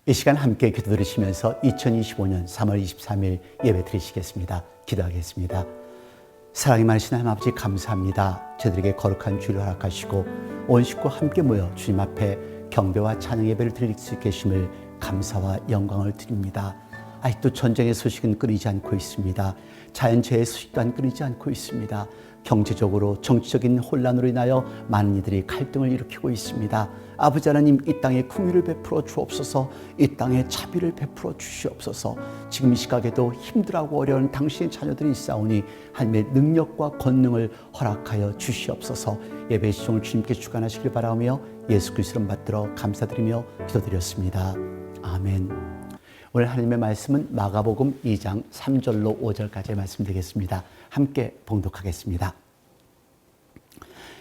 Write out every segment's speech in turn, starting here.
이 시간 함께 기도 들으시면서 2025년 3월 23일 예배 드리시겠습니다. 기도하겠습니다. 사랑이 많으신 하나님 아버지 감사합니다. 저희들에게 거룩한 주를 허락하시고 온 식구 함께 모여 주님 앞에 경배와 찬양 예배를 드릴 수 계심을 감사와 영광을 드립니다. 아직도 전쟁의 소식은 끊이지 않고 있습니다. 자연재해의 소식 또한 끊이지 않고 있습니다. 경제적으로 정치적인 혼란으로 인하여 많은 이들이 갈등을 일으키고 있습니다. 아버지 하나님, 이 땅에 긍휼을 베풀어 주옵소서. 이 땅에 자비를 베풀어 주시옵소서. 지금 이 시각에도 힘들하고 어려운 당신의 자녀들이 있사오니 하나님의 능력과 권능을 허락하여 주시옵소서. 예배 시종을 주님께 주관하시길 바라며 예수 그리스도 이름 받들어 감사드리며 기도드렸습니다. 아멘. 오늘 하나님의 말씀은 마가복음 2장 3절로 5절까지 말씀드리겠습니다. 함께 봉독하겠습니다.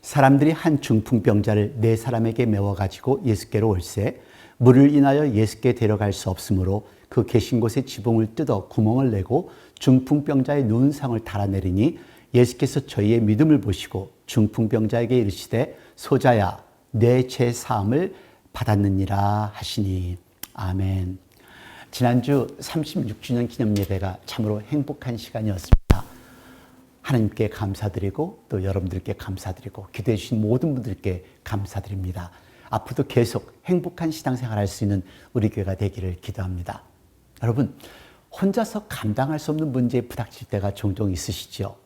사람들이 한 중풍병자를 네 사람에게 메워가지고 예수께로 올세 물을 인하여 예수께 데려갈 수 없으므로 그 계신 곳에 지붕을 뜯어 구멍을 내고 중풍병자의 누운상을 달아내리니 예수께서 저희의 믿음을 보시고 중풍병자에게 이르시되 소자야 내 죄 사함을 받았느니라 하시니. 아멘. 지난주 36주년 기념 예배가 참으로 행복한 시간이었습니다. 하나님께 감사드리고 또 여러분들께 감사드리고 기도해 주신 모든 분들께 감사드립니다. 앞으로도 계속 행복한 신앙생활 할 수 있는 우리 교회가 되기를 기도합니다. 여러분, 혼자서 감당할 수 없는 문제에 부닥칠 때가 종종 있으시죠?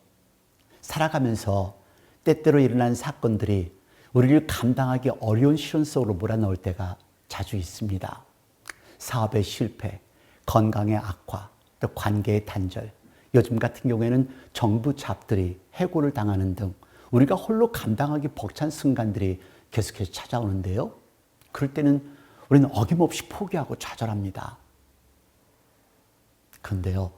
살아가면서 때때로 일어난 사건들이 우리를 감당하기 어려운 시련 속으로 몰아넣을 때가 자주 있습니다. 사업의 실패, 건강의 악화, 또 관계의 단절, 요즘 같은 경우에는 정부 잡들이 해고를 당하는 등 우리가 홀로 감당하기 벅찬 순간들이 계속해서 찾아오는데요. 그럴 때는 우리는 어김없이 포기하고 좌절합니다. 그런데요,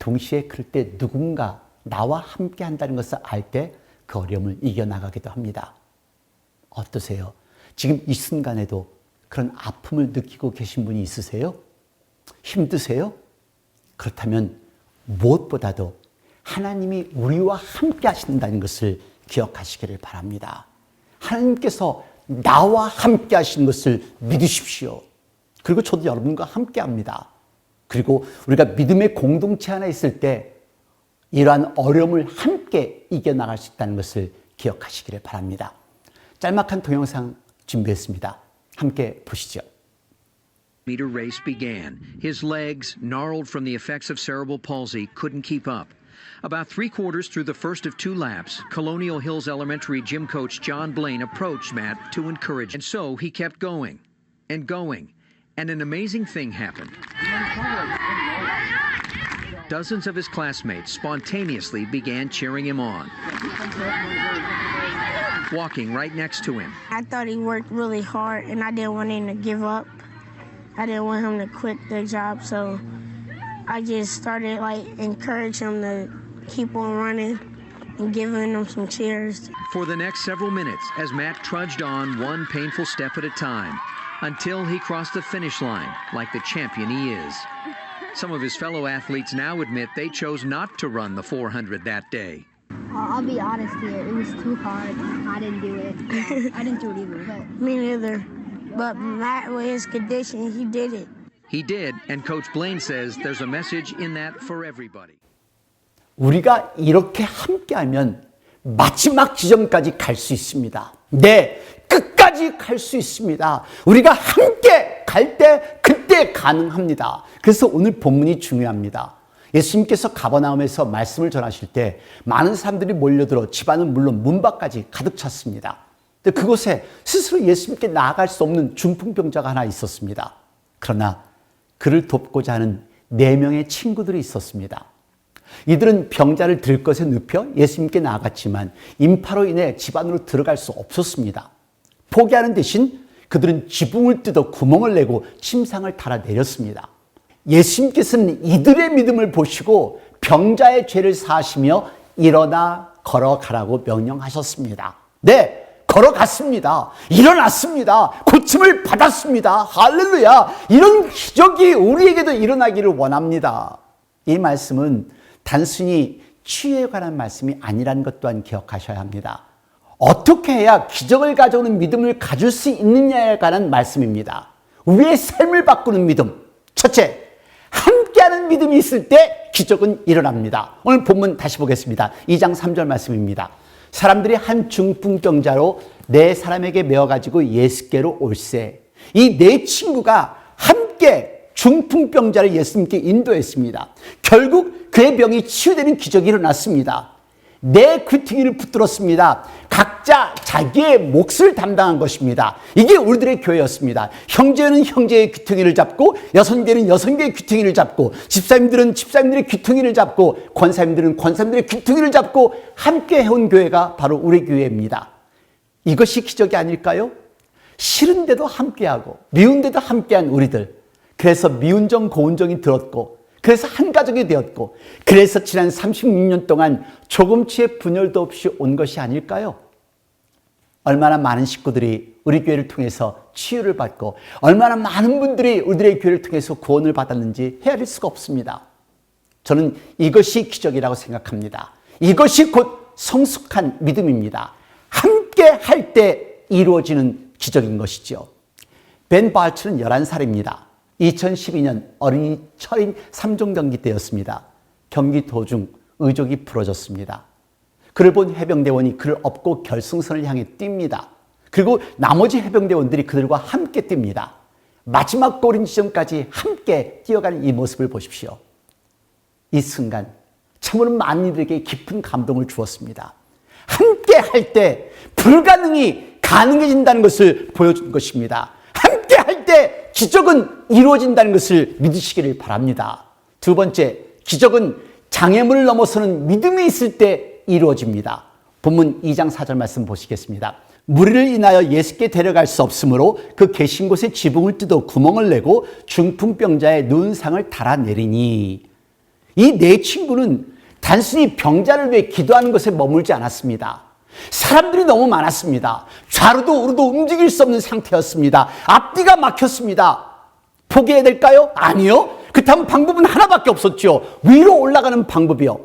동시에 그럴 때 누군가 나와 함께 한다는 것을 알 때 그 어려움을 이겨나가기도 합니다. 어떠세요? 지금 이 순간에도 그런 아픔을 느끼고 계신 분이 있으세요? 힘드세요? 그렇다면 무엇보다도 하나님이 우리와 함께 하신다는 것을 기억하시기를 바랍니다. 하나님께서 나와 함께 하시는 것을 믿으십시오. 그리고 저도 여러분과 함께 합니다. 그리고 우리가 믿음의 공동체 하나 있을 때 이러한 어려움을 함께 이겨나갈 수 있다는 것을 기억하시기를 바랍니다. 짤막한 동영상 준비했습니다. 함께 보시죠. Meter race began. His legs, gnarled from the effects of cerebral palsy, couldn't keep up. About 3/4 through the first of 2 laps, Colonial Hills Elementary gym coach John Blaine approached Matt to encourage him. And so he kept going and going, and an amazing thing happened. Dozens of his classmates spontaneously began cheering him on, walking right next to him. I thought he worked really hard, and I didn't want him to give up. I didn't want him to quit the job, so I just started encouraging him to keep on running and giving him some cheers. For the next several minutes, as Matt trudged on one painful step at a time, until he crossed the finish line like the champion he is. Some of his fellow athletes now admit they chose not to run the 400 that day. I'll be honest here, it was too hard. I didn't do it. I didn't do it either. But Me neither. But Matt, with his condition, he did it. He did, and Coach Blaine says there's a message in that for everybody. 우리가 이렇게 함께하면 마지막 지점까지 갈 수 있습니다. 네, 끝까지 갈 수 있습니다. 우리가 함께 갈 때 그때 가능합니다. 그래서 오늘 본문이 중요합니다. 예수님께서 가버나움에서 말씀을 전하실 때 많은 사람들이 몰려들어 집안은 물론 문 밖까지 가득 찼습니다. 근데 그곳에 스스로 예수님께 나아갈 수 없는 중풍병자가 하나 있었습니다. 그러나 그를 돕고자 하는 4명의 친구들이 있었습니다. 이들은 병자를 들 것에 눕혀 예수님께 나아갔지만 인파로 인해 집 안으로 들어갈 수 없었습니다. 포기하는 대신 그들은 지붕을 뜯어 구멍을 내고 침상을 달아내렸습니다. 예수님께서는 이들의 믿음을 보시고 병자의 죄를 사하시며 일어나 걸어가라고 명령하셨습니다. 네, 걸어갔습니다. 일어났습니다. 고침을 받았습니다. 할렐루야. 이런 기적이 우리에게도 일어나기를 원합니다. 이 말씀은 단순히 치유에 관한 말씀이 아니라는 것 또한 기억하셔야 합니다. 어떻게 해야 기적을 가져오는 믿음을 가질 수 있느냐에 관한 말씀입니다. 우리의 삶을 바꾸는 믿음. 첫째, 함께하는 믿음이 있을 때 기적은 일어납니다. 오늘 본문 다시 보겠습니다. 2장 3절 말씀입니다. 사람들이 한 중풍병자로 네 사람에게 메어가지고 예수께로 올세. 이 네 친구가 함께 중풍병자를 예수님께 인도했습니다. 결국 그의 병이 치유되는 기적이 일어났습니다. 네 귀퉁이를 붙들었습니다. 각자 자기의 몫을 담당한 것입니다. 이게 우리들의 교회였습니다. 형제는 형제의 귀퉁이를 잡고, 여성계는 여성계의 귀퉁이를 잡고, 집사님들은 집사님들의 귀퉁이를 잡고, 권사님들은 권사님들의 귀퉁이를 잡고 함께 해온 교회가 바로 우리 교회입니다. 이것이 기적이 아닐까요? 싫은데도 함께하고 미운데도 함께한 우리들. 그래서 미운정 고운정이 들었고, 그래서 한 가족이 되었고, 그래서 지난 36년 동안 조금치의 분열도 없이 온 것이 아닐까요? 얼마나 많은 식구들이 우리 교회를 통해서 치유를 받고, 얼마나 많은 분들이 우리들의 교회를 통해서 구원을 받았는지 헤아릴 수가 없습니다. 저는 이것이 기적이라고 생각합니다. 이것이 곧 성숙한 믿음입니다. 함께 할 때 이루어지는 기적인 것이죠. 벤 발츠는 11살입니다. 2012년 어린이 철인 3종 경기 때였습니다. 경기 도중 의족이 부러졌습니다. 그를 본 해병대원이 그를 업고 결승선을 향해 뜁니다. 그리고 나머지 해병대원들이 그들과 함께 뜁니다. 마지막 골인 지점까지 함께 뛰어가는 이 모습을 보십시오. 이 순간 참으로 많은 이들에게 깊은 감동을 주었습니다. 함께 할 때 불가능이 가능해진다는 것을 보여준 것입니다. 함께 할 때 기적은 이루어진다는 것을 믿으시기를 바랍니다. 두 번째, 기적은 장애물을 넘어서는 믿음이 있을 때 이루어집니다. 본문 2장 4절 말씀 보시겠습니다. 무리를 인하여 예수께 데려갈 수 없으므로 그 계신 곳에 지붕을 뜯어 구멍을 내고 중풍병자의 눈상을 달아내리니. 이 네 친구는 단순히 병자를 위해 기도하는 것에 머물지 않았습니다. 사람들이 너무 많았습니다. 좌로도 우로도 움직일 수 없는 상태였습니다. 앞뒤가 막혔습니다. 포기해야 될까요? 아니요. 그렇다면 방법은 하나밖에 없었죠. 위로 올라가는 방법이요.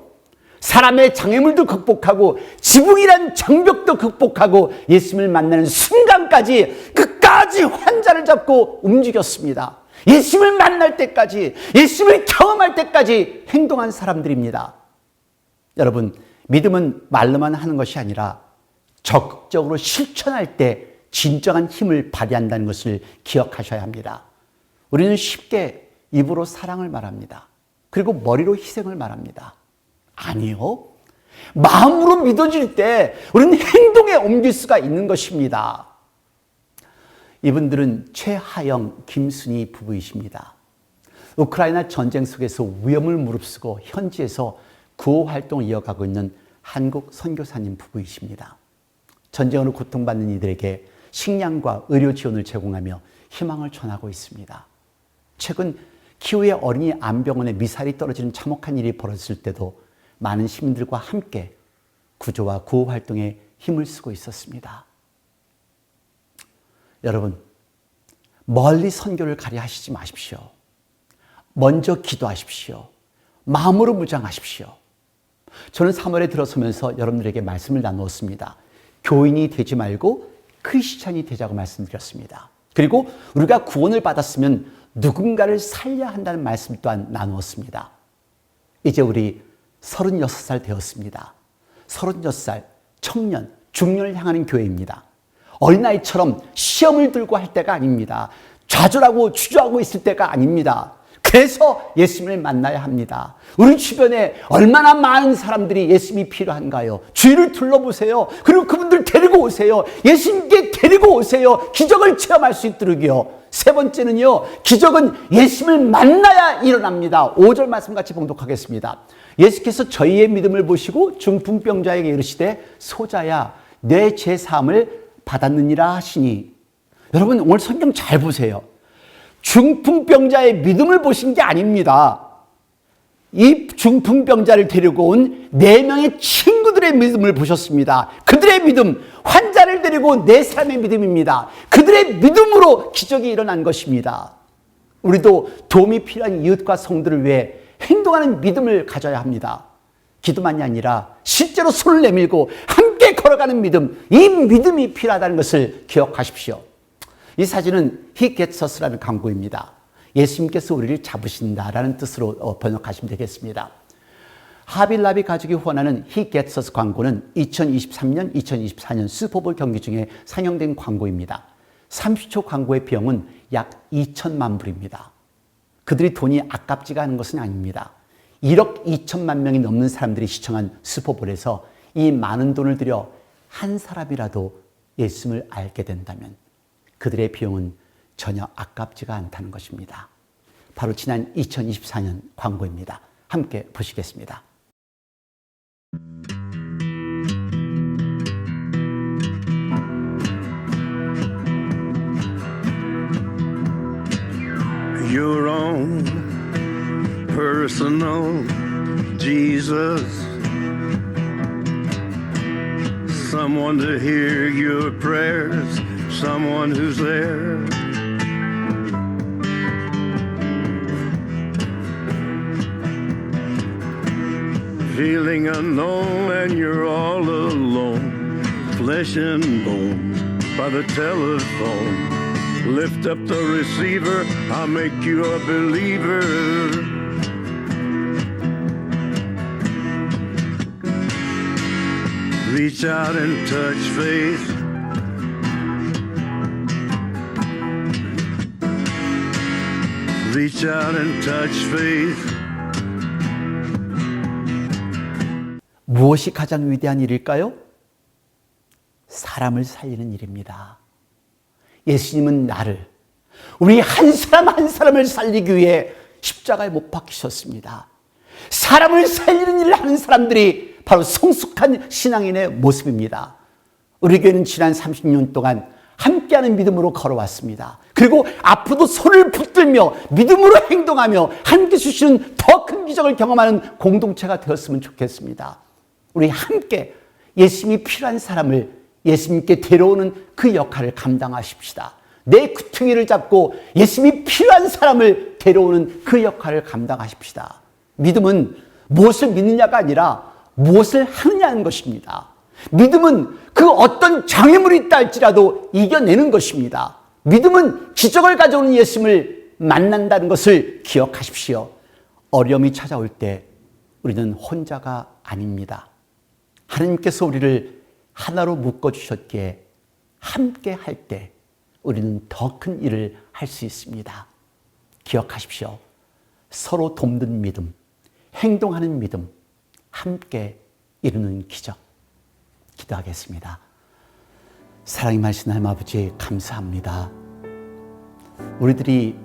사람의 장애물도 극복하고 지붕이란 장벽도 극복하고 예수님을 만나는 순간까지 끝까지 환자를 잡고 움직였습니다. 예수님을 만날 때까지, 예수님을 경험할 때까지 행동한 사람들입니다. 여러분, 믿음은 말로만 하는 것이 아니라 적극적으로 실천할 때 진정한 힘을 발휘한다는 것을 기억하셔야 합니다. 우리는 쉽게 입으로 사랑을 말합니다. 그리고 머리로 희생을 말합니다. 아니요. 마음으로 믿어질 때 우리는 행동에 옮길 수가 있는 것입니다. 이분들은 최하영, 김순희 부부이십니다. 우크라이나 전쟁 속에서 위험을 무릅쓰고 현지에서 구호 활동을 이어가고 있는 한국 선교사님 부부이십니다. 전쟁으로 고통받는 이들에게 식량과 의료 지원을 제공하며 희망을 전하고 있습니다. 최근 키우의 어린이 암병원에 미사일이 떨어지는 참혹한 일이 벌어졌을 때도 많은 시민들과 함께 구조와 구호 활동에 힘을 쓰고 있었습니다. 여러분, 멀리 선교를 가려 하시지 마십시오. 먼저 기도하십시오. 마음으로 무장하십시오. 저는 3월에 들어서면서 여러분들에게 말씀을 나누었습니다. 교인이 되지 말고 크리스찬이 되자고 말씀드렸습니다. 그리고 우리가 구원을 받았으면 누군가를 살려야 한다는 말씀 또한 나누었습니다. 이제 우리 36살 되었습니다. 36살 청년, 중년을 향하는 교회입니다. 어린아이처럼 시험을 들고 할 때가 아닙니다. 좌절하고 주저하고 있을 때가 아닙니다. 그래서 예수님을 만나야 합니다. 우리 주변에 얼마나 많은 사람들이 예수님이 필요한가요? 주위를 둘러보세요. 그리고 그분들 데리고 오세요. 예수님께 데리고 오세요. 기적을 체험할 수 있도록요. 세 번째는요, 기적은 예수님을 만나야 일어납니다. 5절 말씀 같이 봉독하겠습니다. 예수께서 저희의 믿음을 보시고 중풍병자에게 이르시되 소자야 내 죄사함을 받았느니라 하시니. 여러분, 오늘 성경 잘 보세요. 중풍병자의 믿음을 보신 게 아닙니다. 이 중풍병자를 데리고 온 4명의 친구들의 믿음을 보셨습니다. 그들의 믿음, 환자를 데리고 온 4사람의 믿음입니다. 그들의 믿음으로 기적이 일어난 것입니다. 우리도 도움이 필요한 이웃과 성도를 위해 행동하는 믿음을 가져야 합니다. 기도만이 아니라 실제로 손을 내밀고 함께 걸어가는 믿음, 이 믿음이 필요하다는 것을 기억하십시오. 이 사진은 He Gets Us라는 광고입니다. 예수님께서 우리를 잡으신다라는 뜻으로 번역하시면 되겠습니다. 하빌라비 가족이 후원하는 He Gets Us 광고는 2023년, 2024년 슈퍼볼 경기 중에 상영된 광고입니다. 30초 광고의 비용은 약 2천만 불입니다. 그들이 돈이 아깝지가 않은 것은 아닙니다. 1억 2천만 명이 넘는 사람들이 시청한 슈퍼볼에서 이 많은 돈을 들여 한 사람이라도 예수님을 알게 된다면 그들의 비용은 전혀 아깝지가 않다는 것입니다. 바로 지난 2024년 광고입니다. 함께 보시겠습니다. Your own personal Jesus, someone to hear your prayers, someone who's there. Feeling unknown and you're all alone, flesh and bone by the telephone. Lift up the receiver, I'll make you a believer. Reach out and touch faith. Reach out and touch faith. 무엇이 가장 위대한 일일까요? 사람을 살리는 일입니다. 예수님은 나를, 우리 한 사람 한 사람을 살리기 위해 십자가에 못 박히셨습니다. 사람을 살리는 일을 하는 사람들이 바로 성숙한 신앙인의 모습입니다. 우리 교회는 지난 30년 동안 함께하는 믿음으로 걸어왔습니다. 그리고 앞으로도 손을 붙들며 믿음으로 행동하며 함께 주시는 더 큰 기적을 경험하는 공동체가 되었으면 좋겠습니다. 우리 함께 예수님이 필요한 사람을 예수님께 데려오는 그 역할을 감당하십시다. 내 구퉁이를 잡고 예수님이 필요한 사람을 데려오는 그 역할을 감당하십시다. 믿음은 무엇을 믿느냐가 아니라 무엇을 하느냐는 것입니다. 믿음은 그 어떤 장애물이 있다 할지라도 이겨내는 것입니다. 믿음은 기적을 가져오는 예수님을 만난다는 것을 기억하십시오. 어려움이 찾아올 때 우리는 혼자가 아닙니다. 하나님께서 우리를 하나로 묶어주셨기에 함께 할 때 우리는 더 큰 일을 할 수 있습니다. 기억하십시오. 서로 돕는 믿음, 행동하는 믿음, 함께 이루는 기적. 기도하겠습니다. 사랑이 많으신 하나님 아버지 감사합니다. 우리들이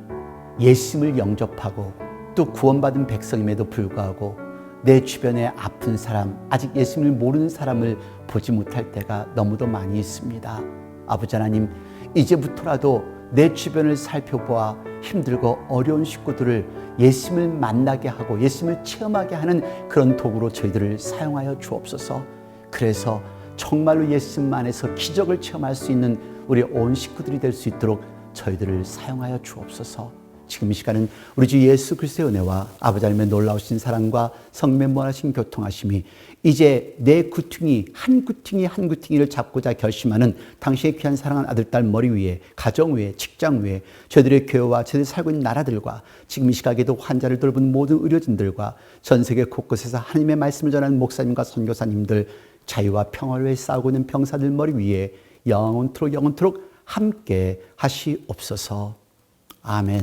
예수님을 영접하고 또 구원받은 백성임에도 불구하고 내 주변에 아픈 사람, 아직 예수님을 모르는 사람을 보지 못할 때가 너무도 많이 있습니다. 아버지 하나님, 이제부터라도 내 주변을 살펴보아 힘들고 어려운 식구들을 예수님을 만나게 하고 예수님을 체험하게 하는 그런 도구로 저희들을 사용하여 주옵소서. 그래서 정말로 예수님 안에서 기적을 체험할 수 있는 우리 온 식구들이 될 수 있도록 저희들을 사용하여 주옵소서. 지금 이 시간은 우리 주 예수 그리스도의 은혜와 아버지 하나님의 놀라우신 사랑과 성령의 무한하신 교통하심이 이제 내 구퉁이 한 구퉁이를 잡고자 결심하는 당신의 귀한 사랑하는 아들, 딸 머리 위에, 가정 위에, 직장 위에, 저희들의 교회와 저희들이 살고 있는 나라들과 지금 이 시각에도 환자를 돌보는 모든 의료진들과 전 세계 곳곳에서 하나님의 말씀을 전하는 목사님과 선교사님들, 자유와 평화를 위해 싸우고 있는 병사들 머리 위에 영원토록 함께 하시옵소서. 아멘.